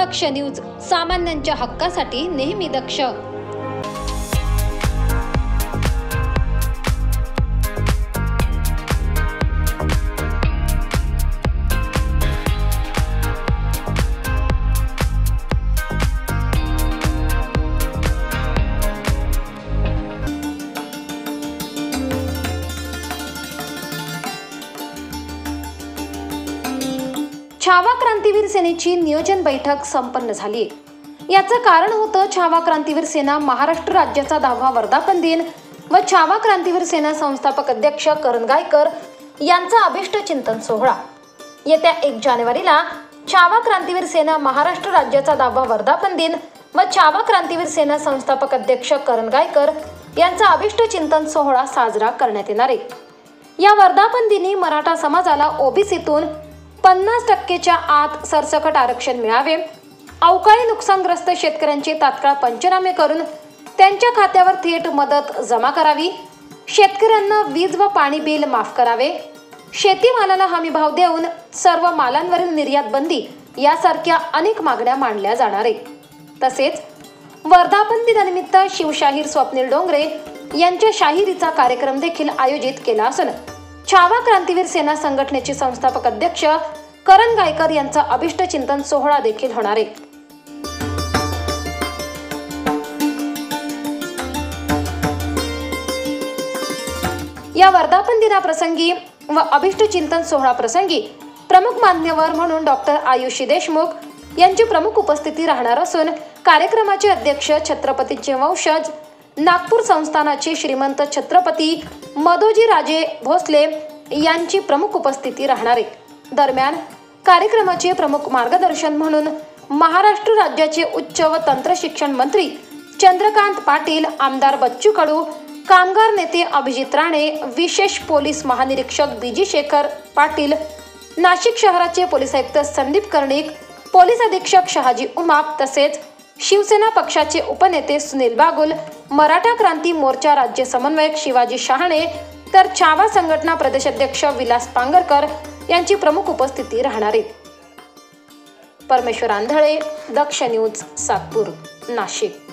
दक्ष news, सामान्यांच्या हक्कासाठी नेहमी दक्ष। छावा क्रांतीवीर सेनेची नियोजन बैठक संपन्न झाली। याचं कारण होतं छावा क्रांतीवीर सेना महाराष्ट्र राज्याचा 10वा वर्धापन दिन व छावा क्रांतीवीर सेना संस्थापक अध्यक्ष करण गायकर यांचा अभिष्ट चिंतन सोहळा। येत्या 1 जानेवारीला छावा क्रांतीवीर सेना महाराष्ट्र राज्याचा 10वा वर्धापन दिन व छावा क्रांतीवीर सेना संस्थापक अध्यक्ष करण गायकर यांचा अभिष्ट चिंतन सोहळा साजरा करण्यात येणार आहे। या वर्धापन दिनी मराठा समाजाला ओबीसीतून 50% आत सरसकट आरक्षण मिळावे, अवकाळी नुकसानग्रस्त शेतकऱ्यांचे तात्काळ पंचनामे करून त्यांच्या खात्यावर थेट मदत जमा करावी, शेतकऱ्यांना वीज व पाणी बिल माफ करावे, शेतीमालाला हमी भाव देऊन सर्व मालांवरील निर्यात बंदी यासारख्या अनेक मागण्या मांडल्या जाणार आहेत। तसेच वर्धापन दिनानिमित्त शिवशाहीर स्वप्नील डोंगरे यांच्या शाहिरीचा कार्यक्रम देखील आयोजित केला असून छावा क्रांतीवीर सेना संघटनेचे संस्थापक अध्यक्ष करण गायकर यांचा अभिष्ट चिंतन सोहळा देखील होणार आहे। या वर्धापन दिनाप्रसंगी व अभिष्ट चिंतन सोहळा प्रसंगी प्रमुख मान्यवर म्हणून डॉक्टर आयुषी देशमुख यांची प्रमुख उपस्थिती राहणार असून कार्यक्रमाचे अध्यक्ष छत्रपतींचे वंशज नागपूर संस्थानाचे श्रीमंत छत्रपती मधोजी राजे भोसले यांची प्रमुख उपस्थिती राहणार आहे। दरम्यान कार्यक्रमाचे प्रमुख मार्गदर्शन म्हणून महाराष्ट्र राज्याचे उच्च व तंत्र शिक्षण मंत्री चंद्रकांत पाटील, आमदार बच्चू कडू, कामगार नेते अभिजित राणे, विशेष पोलीस महानिरीक्षक बीजी शेखर पाटील, नाशिक शहराचे पोलीस आयुक्त संदीप कर्णिक, पोलीस अधीक्षक शहाजी उमाप तसेच शिवसेना पक्षाचे उपनेते सुनील बागुल, मराठा क्रांती मोर्चा राज्य समन्वयक शिवाजी शहाणे तर छावा संघटना प्रदेशाध्यक्ष विलास पांगरकर यांची प्रमुख उपस्थिती राहणार आहे। परमेश्वर आंधळे, दक्ष न्यूज, सातपूर, नाशिक।